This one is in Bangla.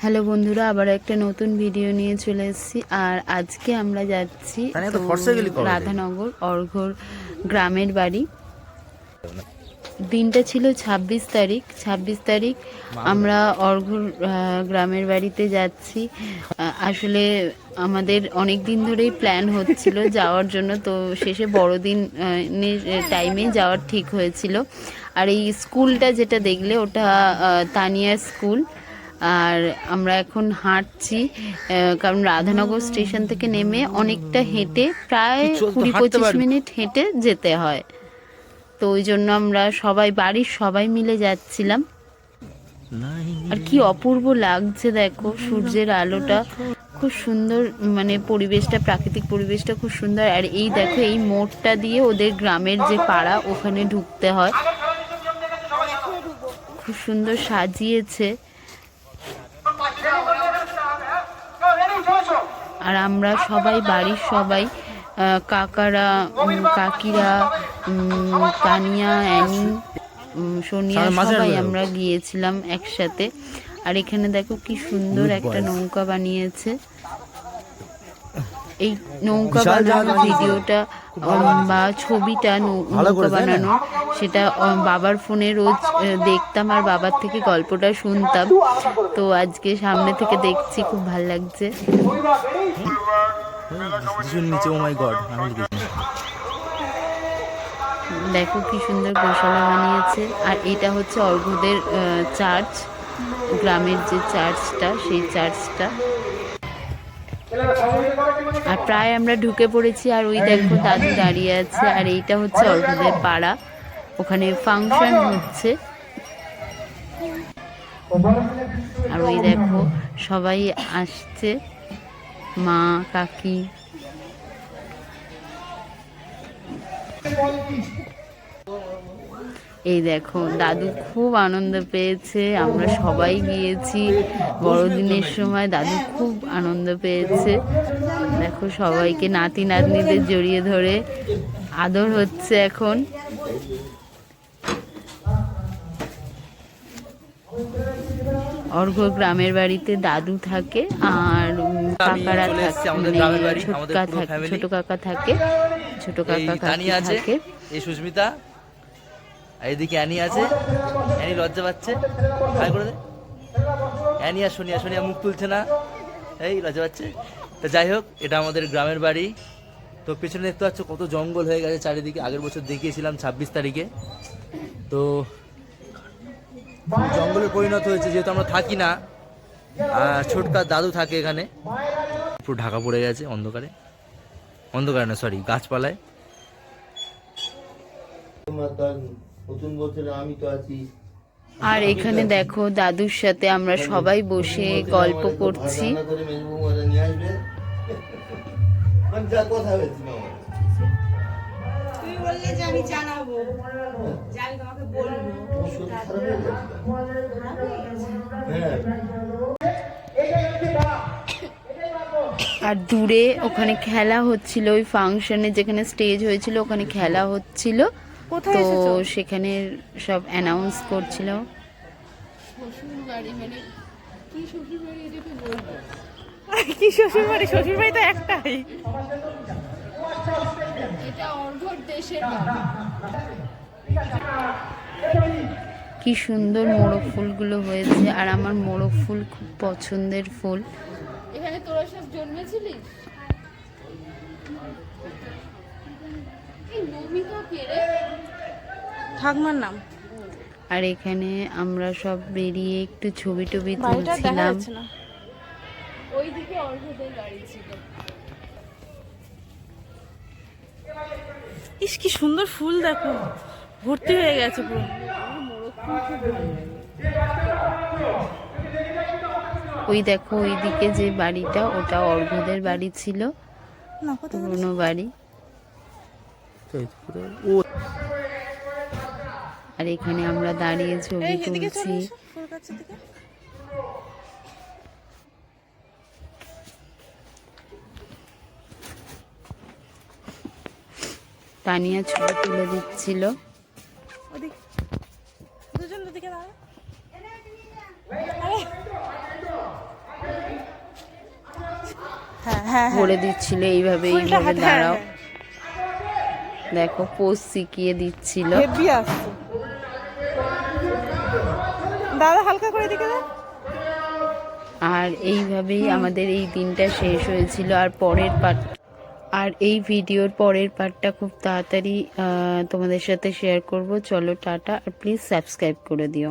হ্যালো বন্ধুরা, আবার একটা নতুন ভিডিও নিয়ে চলে এসেছি। আর আজকে আমরা যাচ্ছি রাধানগর অর্ঘর গ্রামের বাড়ি। দিনটা ছিল ২৬ তারিখ আমরা অর্ঘর গ্রামের বাড়িতে যাচ্ছি। আসলে আমাদের অনেক দিন ধরেই প্ল্যান হচ্ছিল যাওয়ার জন্য, তো শেষে বড়দিন টাইমে যাওয়ার ঠিক হয়েছিল। আর এই স্কুলটা যেটা দেখলে ওটা তানিয়া স্কুল। আর আমরা এখন হাঁটছি, কারণ রাধানগর স্টেশন থেকে নেমে অনেকটা হেঁটে প্রায় ২০-২৫ মিনিট হেঁটে যেতে হয়। তো ওই জন্য আমরা সবাই বাড়ির সবাই মিলে যাচ্ছিলাম। আর কি অপূর্ব লাগছে দেখো, সূর্যের আলোটা খুব সুন্দর, মানে পরিবেশটা, প্রাকৃতিক পরিবেশটা খুব সুন্দর। আর এই দেখো, এই মোড়টা দিয়ে ওদের গ্রামের যে পাড়া, ওখানে ঢুকতে হয়। খুব সুন্দর সাজিয়েছে। আর আমরা সবাই, বাড়ির সবাই, কাকারা, কাকিরা, তানিয়া, অ্যানি, সোনিয়া, সবাই আমরা গিয়েছিলাম একসাথে। আর এখানে দেখো কি সুন্দর একটা নৌকা বানিয়েছে। এই নৌকা বানানোর ভিডিওটা বা ছবিটা, নৌকা বানানো, সেটা বাবার ফোনে রোজ দেখতাম আর বাবার থেকে গল্পটা শুনতাম। তো আজকে সামনে থেকে দেখছি, খুব ভালো লাগছে। দেখো কি সুন্দর গোশালা বানিয়েছে। আর এটা হচ্ছে অর্ঘদের চার্চ, গ্রামের যে চার্চটা, সেই চার্চটা। আর প্রায় আমরা ঢুকে পড়েছি। আর ওই দেখো দাদু দাঁড়িয়ে আছে। আর এইটা হচ্ছে অর্ঘদের পাড়া, ওখানে ফাংশন হচ্ছে। আর ওই দেখো সবাই আসছে, মা, কাকি। এই দেখো দাদু খুব আনন্দ পেয়েছে, আমরা সবাই গিয়েছি বড়দিনের সময়। দাদু খুব আনন্দ পেয়েছে। দেখো সবাইকে, নাতি নাতনিদের জড়িয়ে ধরে আদর হচ্ছে এখন। অর্ঘর গ্রামের বাড়িতে দাদু থাকে আর কাকারা থাকে, মানে ছোট কাকা থাকে, ছোট কাকা কাকি থাকে। এই সুস্মিতা, এইদিকে অ্যানি আছে। অ্যানি লজ্জা পাচ্ছে, হাই করে দে। অ্যানি আর সোনিয়া, সোনিয়া মুখ তুলছে না, এই লজ্জা পাচ্ছে। তো যাই হোক, এটা আমাদের গ্রামের বাড়ি। তো পেছনে দেখতে পাচ্ছ কত জঙ্গল হয়ে গেছে চারিদিকে। আগের বছর দেখিয়েছিলাম ২৬ তারিখে। তো জঙ্গলে পরিণত হয়েছে, যেহেতু আমরা থাকি না। আর ছোটকার দাদু থাকে এখানে। পুরো ঢাকা পড়ে গেছে অন্ধকারে, অন্ধকারে না সরি, গাছপালায়। আর এখানে দেখো দাদুর সাথে আমরা সবাই বসে গল্প করছি। আর দূরে ওখানে খেলা হচ্ছিল, ওই ফাংশনে যেখানে স্টেজ হয়েছিল ওখানে খেলা হচ্ছিল। তো সেখানে সব অ্যানাউন্স করছিল। কি শ্বশুর বাড়ি? শ্বশুর বাড়ি তো একটাই। কি সুন্দর মোরগ ফুলগুলো হয়েছে। আর আমার মোরগ ফুল খুব পছন্দের ফুল। এখানে তোরা সব জন্মেছিলিস? ঠাকমার নাম। আর এখানে আমরা সব বেরিয়ে একটু ছবি টবি তুলছিলাম। ওইদিকে অর্ঘদের গাড়ি ছিল। ইস কি সুন্দর ফুল, দেখো ভর্তি হয়ে গেছে পুরো। ওই দেখো ওইদিকে যে বাড়িটা, ওটা অর্ঘদের বাড়ি ছিল, পুরনো বাড়ি। আর এখানে আমরা দাঁড়িয়ে ছবি তুলছি। তানিয়া ছবি তুলে দিচ্ছিল। হ্যাঁ হ্যাঁ বলে দিচ্ছিল এইভাবে ফুলটা এইভাবে হাতে, দাঁড়াও। হ্যাঁ, দেখো পোজ শিখিয়ে দিচ্ছিল। হেভি আসছে। দাদা হালকা করে দিকে দাও। আর এইভাবেই আমাদের এই দিনটা শেষ হয়েছিল। আর এই ভিডিওর পরের পার্টটা খুব তাড়াতাড়ি তোমাদের সাথে শেয়ার করব। চলো টাটা, আর প্লিজ সাবস্ক্রাইব করে দিও।